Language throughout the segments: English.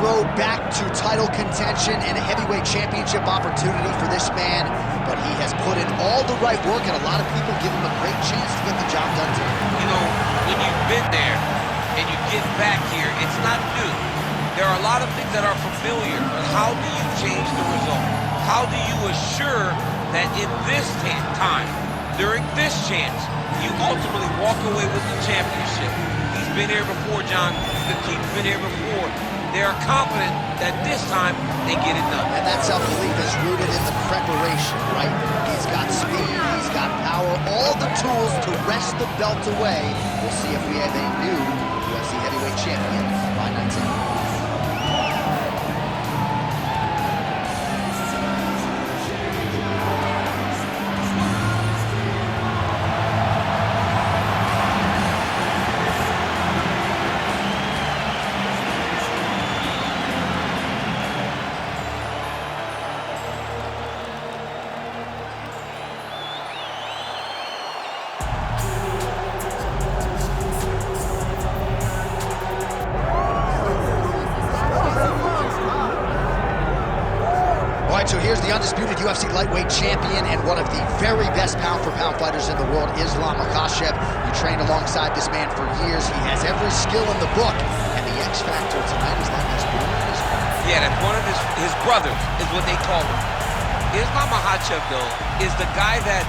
road back to title contention and a heavyweight championship opportunity for this man, but he has put in all the right work, and a lot of people give him a great chance to get the job done today. You know, when you've been there and you get back here, it's not new. There are a lot of things that are familiar, but how do you change the result? How do you assure that in this time, during this chance, you ultimately walk away with the championship? He's been here before, John. The team's been here before. They are confident that this time they get it done. And that self-belief is rooted in the preparation, right? He's got speed, he's got power, all the tools to wrest the belt away. We'll see if we have a new UFC heavyweight champion by night 10. So here's the undisputed UFC lightweight champion and one of the very best pound-for-pound fighters in the world, Islam Makhachev. You trained alongside this man for years. He has every skill in the book. And the X factor tonight is that he's born in his corner. Yeah, that's one of his brothers, is what they call him. Islam Makhachev, though, is the guy that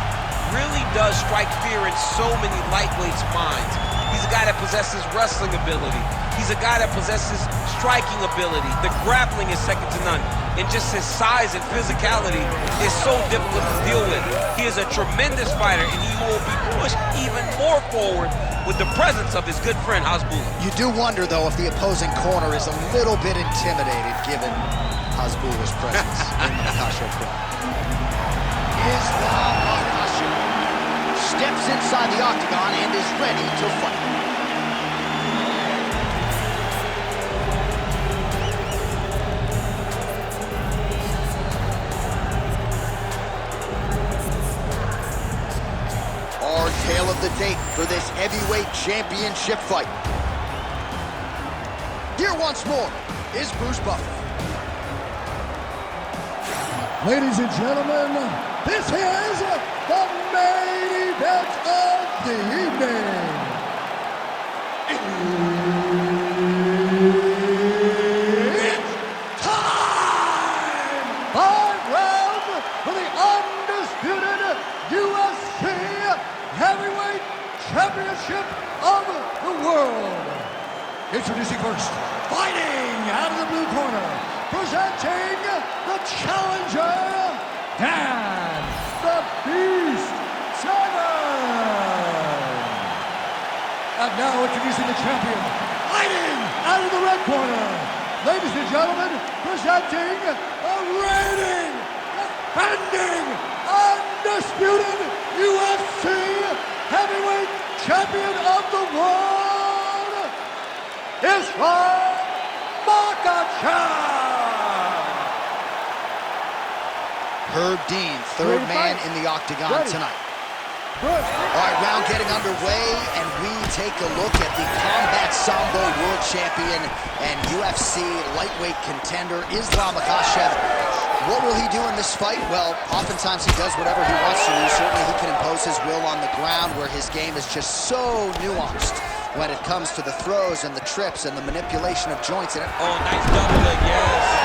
really does strike fear in so many lightweights' minds. He's a guy that possesses wrestling ability. He's a guy that possesses striking ability. The grappling is second to none. And just his size and physicality is so difficult to deal with. He is a tremendous fighter, and he will be pushed even more forward with the presence of his good friend, Hasbulla. You do wonder, though, if the opposing corner is a little bit intimidated given Hasbulla's presence in the Makhachev corner. Islam Makhachev steps inside the octagon and is ready to fight. Tale of the tape for this heavyweight championship fight. Here once more is Bruce Buffer. Ladies and gentlemen, this is the main event of the evening. It's time! 5 rounds for the undisputed UFC Heavyweight Championship of the world. Introducing first, fighting out of the blue corner, presenting the challenger, Dan the Beast Severn. And now introducing the champion, fighting out of the red corner, ladies and gentlemen, presenting a reigning, defending, undisputed UFC Heavyweight Champion of the world, Islam Makhachev. Herb Dean, third man in the octagon tonight. All right, round getting underway, and we take a look at the Combat Sambo World Champion and UFC lightweight contender, Islam Makhachev. What will he do in this fight? Well, oftentimes he does whatever he wants to do. Certainly he can impose his will on the ground, where his game is just so nuanced when it comes to the throws and the trips and the manipulation of joints. And oh, nice double leg, yes.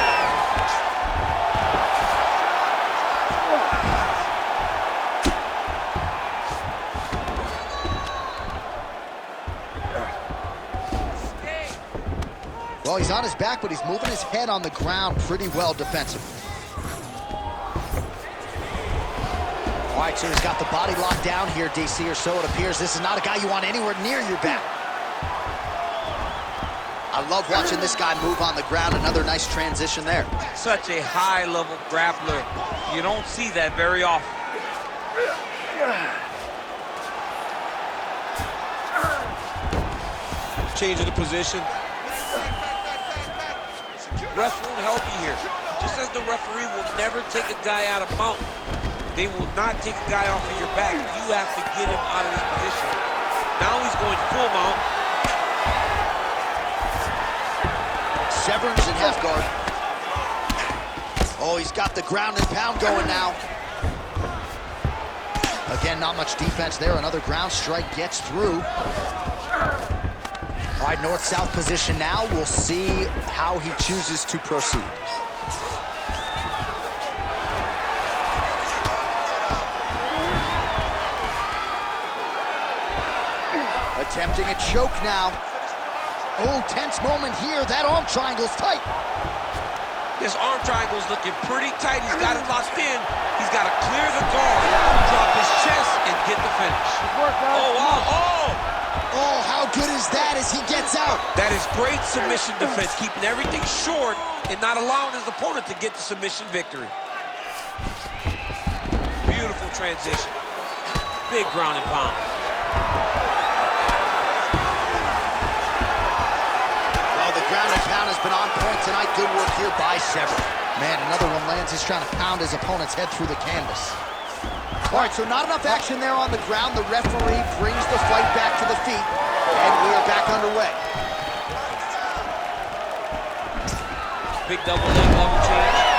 Well, he's on his back, but he's moving his head on the ground pretty well defensively. All right, so he's got the body locked down here, DC, or so it appears. This is not a guy you want anywhere near your back. I love watching this guy move on the ground. Another nice transition there. Such a high-level grappler. You don't see that very often. Changing the position. Ref won't help you here. Just as the referee will never take a guy out of mount, they will not take a guy off of your back. You have to get him out of this position. Now he's going full mount. Severn's in half guard. Oh, he's got the ground and pound going now. Again, not much defense there. Another ground strike gets through. All right, north-south position now. We'll see how he chooses to proceed. Attempting a choke now. Oh, tense moment here. That arm triangle's tight. This arm triangle's looking pretty tight. He's got it locked in. He's got to clear the guard, drop his chest, and get the finish. Oh, wow. Oh, how good is that as he gets out? That is great submission defense, keeping everything short and not allowing his opponent to get the submission victory. Beautiful transition. Big ground and pound. Ground and pound has been on point tonight. Good work here by Severn. Man, another one lands. He's trying to pound his opponent's head through the canvas. All right, so not enough action there on the ground. The referee brings the fight back to the feet, and we are back underway. Big double leg level change.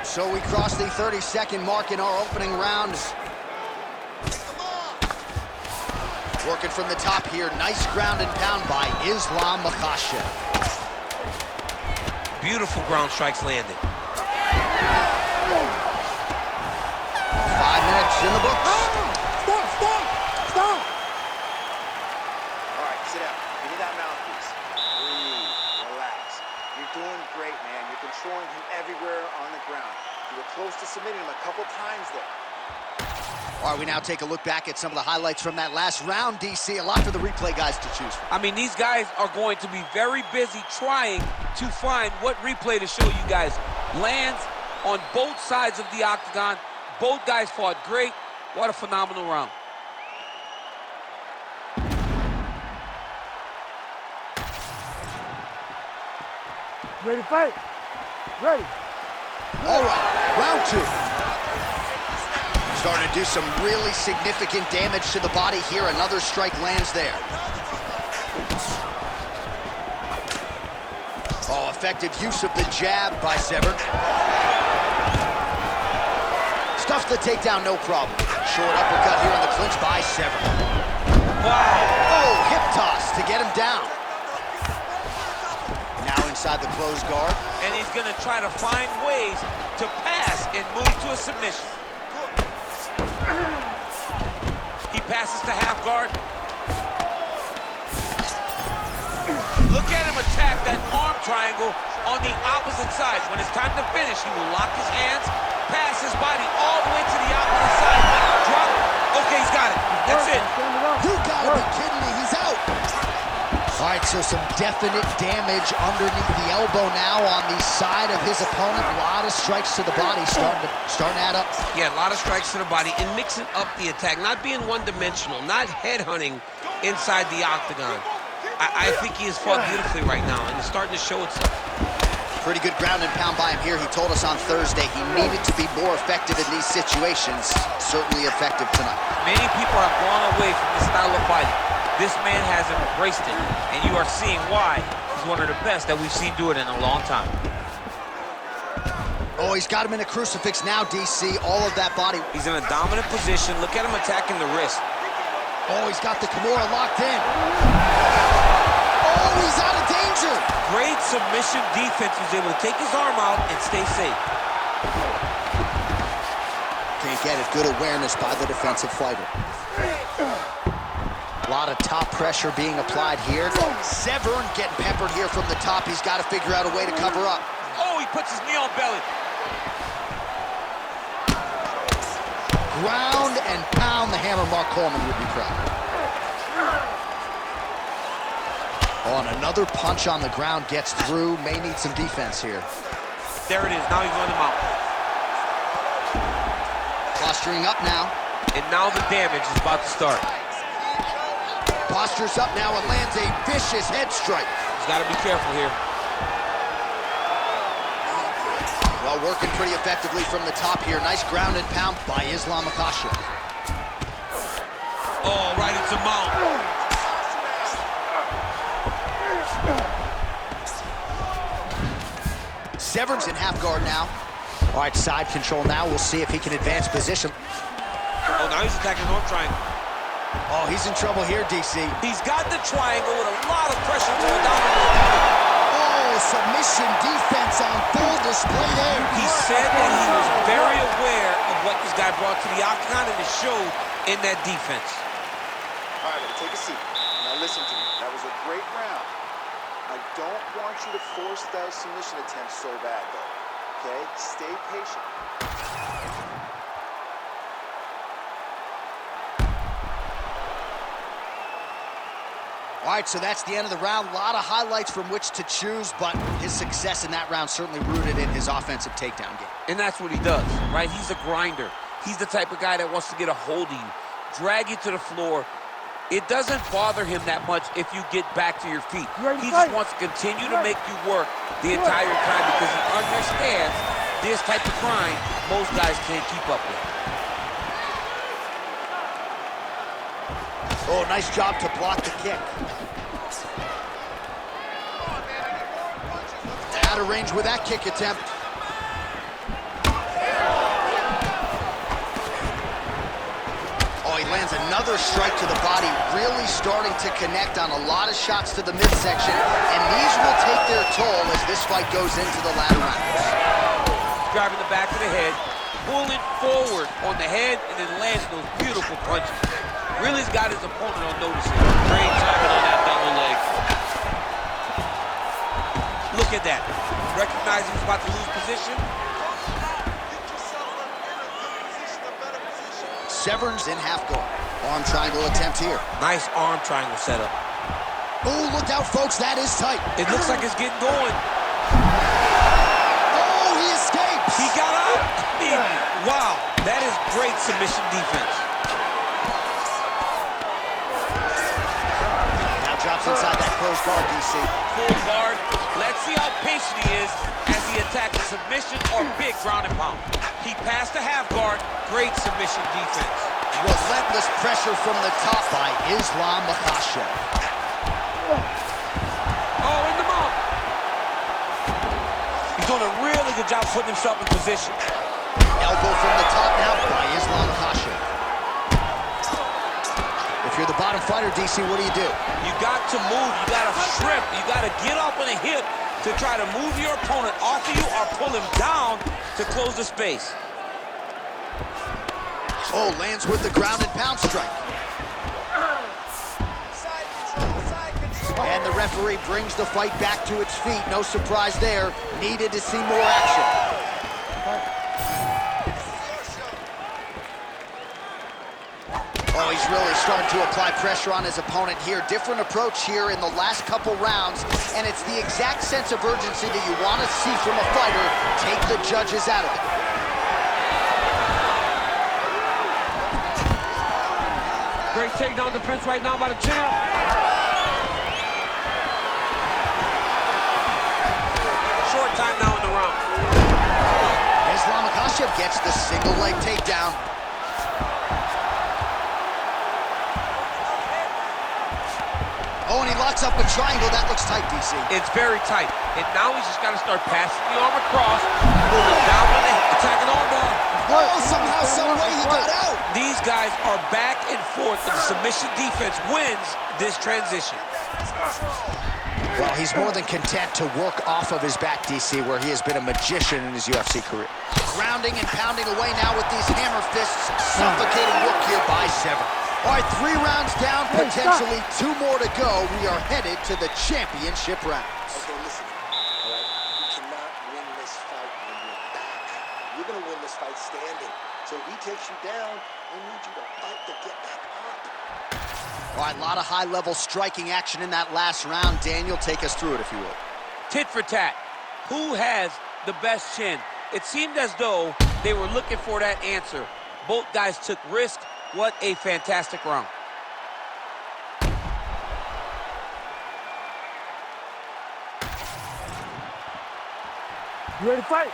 So we cross the 30-second mark in our opening round. Working from the top here. Nice ground and pound by Islam Makhachev. Beautiful ground strikes landed. 5 minutes in the books. Stop! All right, sit down. Give me that mouthpiece. Breathe, relax. You're doing great, man. You're controlling him everywhere on the ground. You were close to submitting him a couple times there. All right, we now take a look back at some of the highlights from that last round, DC. A lot for the replay guys to choose from. I mean, these guys are going to be very busy trying to find what replay to show you guys. Lands on both sides of the octagon. Both guys fought great. What a phenomenal round. Ready to fight? Ready. All right, round 2. Starting to do some really significant damage to the body here. Another strike lands there. Oh, effective use of the jab by Severn. Stuffs the takedown, no problem. Short uppercut here in the clinch by Severn. Wow. Oh, hip toss to get him down. Now inside the closed guard. And he's going to try to find ways to pass and move to a submission. He passes to half guard. Look at him attack that arm triangle on the opposite side. When it's time to finish, he will lock his hands, pass his body all the way to the opposite side, drop it. Okay, he's got it. That's it. You gotta be kidding me, he's out. All right, so some definite damage underneath the elbow now on the side of his opponent. A lot of strikes to the body starting to add up. Yeah, a lot of strikes to the body and mixing up the attack, not being one-dimensional, not headhunting inside the octagon. I think he has fought beautifully right now, and it's starting to show itself. Pretty good ground and pound by him here. He told us on Thursday he needed to be more effective in these situations. Certainly effective tonight. Many people have gone away from this style of fighting. This man has embraced it, and you are seeing why he's one of the best that we've seen do it in a long time. Oh, he's got him in a crucifix now, DC. All of that body. He's in a dominant position. Look at him attacking the wrist. Oh, he's got the Kimura locked in. Oh, he's out of danger. Great submission defense. He was able to take his arm out and stay safe. Can't get it. Good awareness by the defensive fighter. A lot of top pressure being applied here. Severn getting peppered here from the top. He's got to figure out a way to cover up. Oh, he puts his knee on belly. Ground and pound. The hammer Mark Coleman would be proud. Oh, and another punch on the ground gets through. May need some defense here. There it is. Now he's on him out. Posturing up now. And now the damage is about to start. Postures up now and lands a vicious head strike. He's got to be careful here. Well, working pretty effectively from the top here. Nice ground and pound by Islam Makhachev. Oh, right into mount. Severn's in half guard now. All right, side control now. We'll see if he can advance position. Oh, now he's attacking arm triangle. Oh, he's in trouble here, DC. He's got the triangle with a lot of pressure going down on his opponent. Oh, submission defense on full display there. He said that he was very aware of what this guy brought to the octagon, and it showed in that defense. All right, take a seat. Now listen to me. That was a great round. I don't want you to force those submission attempts so bad, though. Okay? Stay patient. All right, so that's the end of the round. A lot of highlights from which to choose, but his success in that round certainly rooted in his offensive takedown game. And that's what he does, right? He's a grinder. He's the type of guy that wants to get a hold of you, drag you to the floor. It doesn't bother him that much if you get back to your feet. He just wants to continue to make you work the entire time because he understands this type of grind most guys can't keep up with. Oh, nice job to block the kick. Out of range with that kick attempt. Oh, he lands another strike to the body, really starting to connect on a lot of shots to the midsection, and these will take their toll as this fight goes into the latter rounds. Driving the back of the head, pulling forward on the head, and then landing those beautiful punches. Really's got his opponent on notice here. Great timing on that double leg. Look at that. Recognizing he's about to lose position. Severn's in half guard. Arm triangle attempt here. Nice arm triangle setup. Oh, look out, folks. That is tight. It looks like it's getting going. Oh, he escapes. He got out. Wow, that is great submission defense. Now drops inside that closed guard, DC. Full guard. Let's see how patient he is as he attacks a submission or big ground and pound. He passed the half guard. Great submission defense. Relentless pressure from the top by Makhachev. Oh, in the mount. He's doing a really good job putting himself in position. Elbow from the top now by Makhachev. If you're the bottom fighter, DC, what do? You got to move. You got to strip. You got to get up on a hip to try to move your opponent off of you or pull him down to close the space. Oh, lands with the ground and pound strike. And the referee brings the fight back to its feet. No surprise there. Needed to see more action. Oh, he's really starting to apply pressure on his opponent here. Different approach here in the last couple rounds, and it's the exact sense of urgency that you want to see from a fighter. Take the judges out of it. Great takedown defense right now by the champ. Short time now in the round. Makhachev gets the single leg takedown. Oh, and he locks up a triangle. That looks tight, DC. It's very tight. And now he's just got to start passing the arm across, moving down on the attacking armbar. Oh, somehow, some way he got out. These guys are back and forth, but the submission defense wins this transition. Well, he's more than content to work off of his back, DC, where he has been a magician in his UFC career. Grounding and pounding away now with these hammer fists. Suffocating look here by Severn. All right, 3 rounds down, potentially 2 more to go. We are headed to the championship rounds. Okay, listen. All right, you cannot win this fight when you're back. You're going to win this fight standing. So if he takes you down, we need you to fight to get back up. All right, a lot of high-level striking action in that last round. Daniel, take us through it, if you will. Tit for tat. Who has the best chin? It seemed as though they were looking for that answer. Both guys took risk. What a fantastic round. You ready to fight?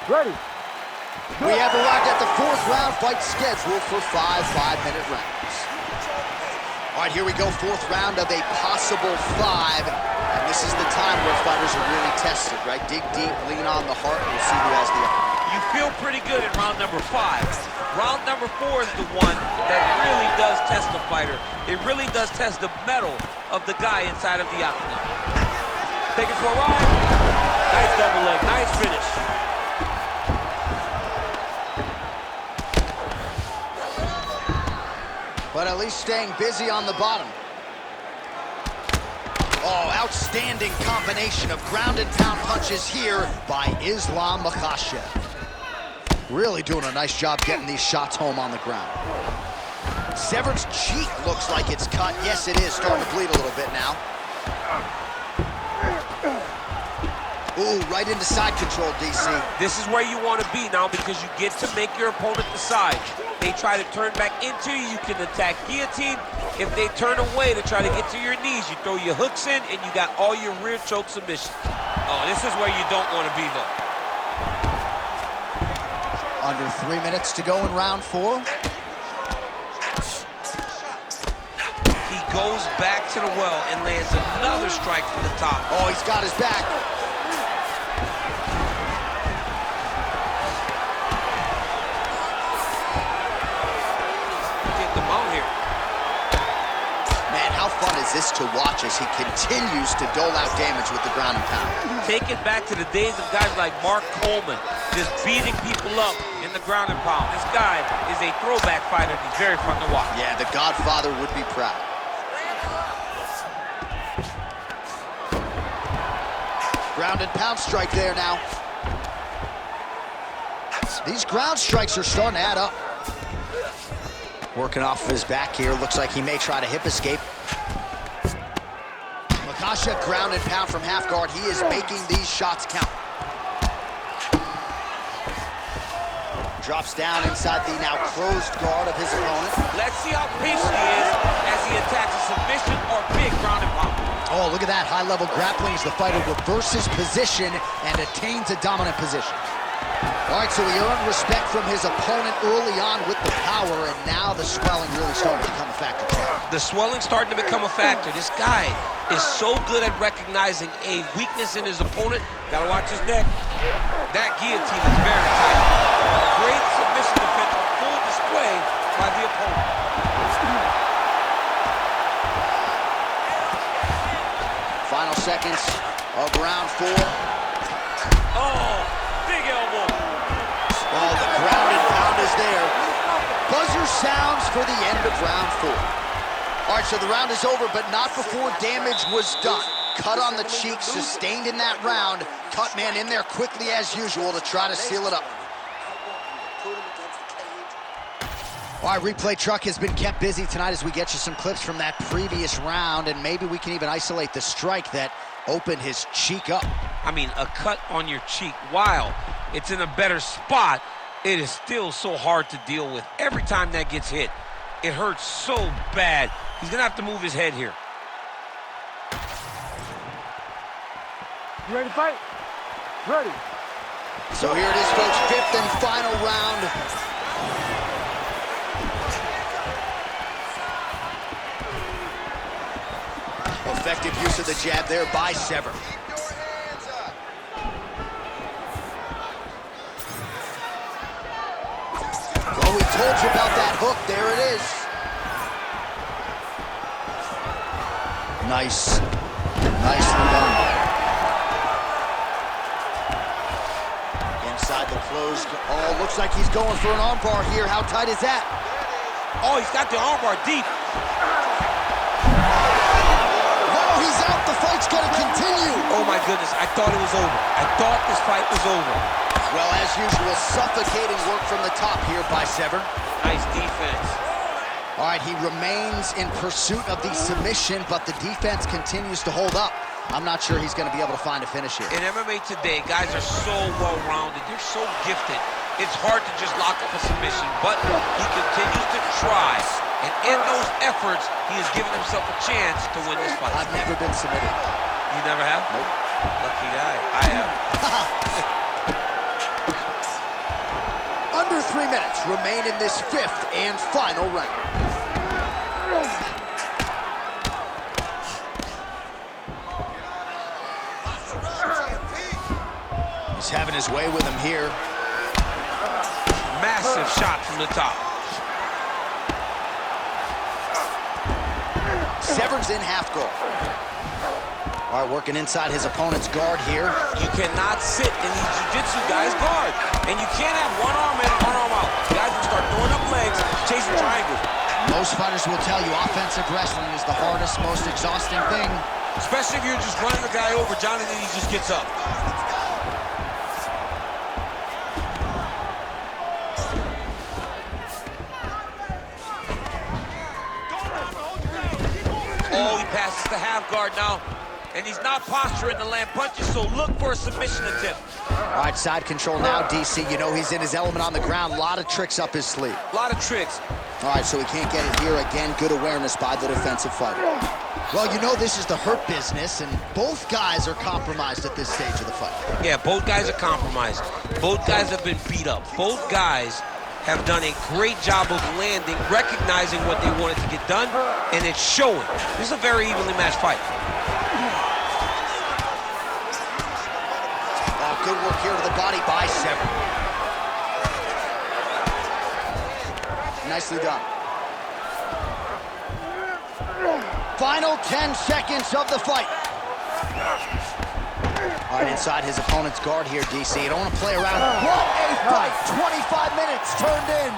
Ready. We have arrived at the 4th round fight scheduled for 5 5-minute rounds. All right, here we go, fourth round of a possible 5. And this is the time where fighters are really tested, right? Dig deep, lean on the heart, and we'll see who has the upper. You feel pretty good in round number 5. Round number 4 is the one that really does test the fighter. It really does test the mettle of the guy inside of the octagon. Take it for a ride. Nice double leg, nice finish. But at least staying busy on the bottom. Oh, outstanding combination of ground and pound punches here by Islam Makhachev. Really doing a nice job getting these shots home on the ground. Severn's cheek looks like it's cut. Yes, it is starting to bleed a little bit now. Ooh, right into side control, DC. This is where you want to be now because you get to make your opponent decide. They try to turn back into you, you can attack guillotine. If they turn away to try to get to your knees, you throw your hooks in and you got all your rear choke submissions. Oh, this is where you don't want to be though. Under 3 minutes to go in round 4. He goes back to the well and lands another strike from the top. Oh, he's got his back. Get them out here. Man, how fun is this to watch as he continues to dole out damage with the ground and pound? Take it back to the days of guys like Mark Coleman, just beating people up in the ground and pound. This guy is a throwback fighter. He's very fun to watch. Yeah, the Godfather would be proud. Ground and pound strike there now. These ground strikes are starting to add up. Working off of his back here. Looks like he may try to hip escape. Makhachev ground and pound from half guard. He is making these shots count. Drops down inside the now closed guard of his opponent. Let's see how patient he is as he attacks a submission or big ground and pound. Oh, look at that high-level grappling as the fighter reverses position and attains a dominant position. All right, so he earned respect from his opponent early on with the power, and now the swelling really starting to become a factor. The swelling starting to become a factor. This guy is so good at recognizing a weakness in his opponent. Gotta watch his neck. That guillotine is very tight. Great submission defense on full display by the opponent. Final seconds of round 4. Oh, big elbow. Oh, the ground and pound is there. Buzzer sounds for the end of round 4. All right, so the round is over, but not before damage was done. Cut on the cheek, sustained in that round. Cut man in there quickly as usual to try to seal it up. All right, replay truck has been kept busy tonight as we get you some clips from that previous round, and maybe we can even isolate the strike that opened his cheek up. I mean, a cut on your cheek, while it's in a better spot, it is still so hard to deal with. Every time that gets hit, it hurts so bad. He's gonna have to move his head here. You ready to fight? Ready. So here it is, folks, 5th and final round. Effective use of the jab there by Severn. Oh, we told you about that hook. There it is. Nice. Nicely done. Inside the closed. Oh, looks like he's going for an armbar here. How tight is that? Oh, he's got the armbar deep. He's out. The fight's going to continue. Oh, my goodness. I thought it was over. I thought this fight was over. Well, as usual, suffocating work from the top here by Severn. Nice defense. All right, he remains in pursuit of the submission, but the defense continues to hold up. I'm not sure he's going to be able to find a finish here. In MMA today, guys are so well-rounded. They're so gifted. It's hard to just lock up a submission, but he continues to try. And in those efforts, he has given himself a chance to win this fight. I've never been submitted. You never have? Nope. Lucky guy. I have. Under 3 minutes remain in this 5th and final round. He's having his way with him here. Massive shot from the top. Severn's in half guard. All right, working inside his opponent's guard here. You cannot sit in these jiu-jitsu guys' guard. And you can't have one arm in, one arm out. Guys will start throwing up legs, chasing triangles. Most fighters will tell you offensive wrestling is the hardest, most exhausting thing. Especially if you're just running the guy over, John, and then he just gets up. Oh, he passes the half guard now. And he's not posturing to land punches, so look for a submission attempt. All right, side control now, DC. You know he's in his element on the ground. A lot of tricks up his sleeve. A lot of tricks. All right, so he can't get it here again. Good awareness by the defensive fighter. Well, you know this is the hurt business, and both guys are compromised at this stage of the fight. Yeah, both guys are compromised. Both guys have been beat up. Both guys have done a great job of landing, recognizing what they wanted to get done, and it's showing. This is a very evenly matched fight. Good work here to the body by Severn. Nicely done. Final 10 seconds of the fight. All right, inside his opponent's guard here, DC. You don't want to play around. What a fight! 25 minutes turned in.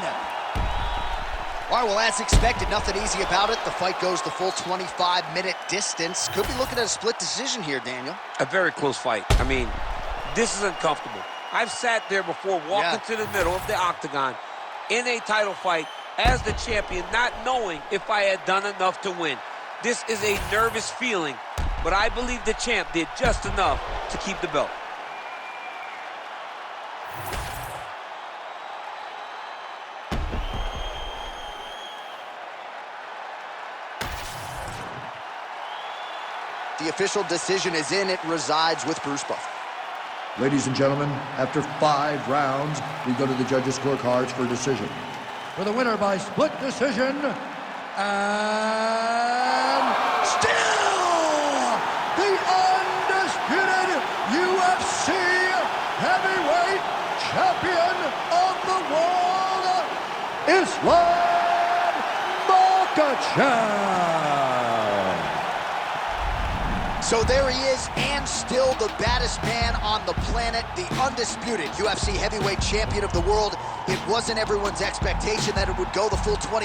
All right, well, as expected, nothing easy about it. The fight goes the full 25-minute distance. Could be looking at a split decision here, Daniel. A very close fight. I mean, this is uncomfortable. I've sat there before, walking to the middle of the octagon in a title fight as the champion, not knowing if I had done enough to win. This is a nervous feeling, but I believe the champ did just enough to keep the belt. The official decision is in. It resides with Bruce Buffer. Ladies and gentlemen, after 5 rounds, we go to the judges' scorecards for decision. For the winner by split decision, and still the undisputed UFC heavyweight champion of the world, Islam Makhachev. So there he is, and still the baddest man on the planet, the undisputed UFC heavyweight champion of the world. It wasn't everyone's expectation that it would go the full 20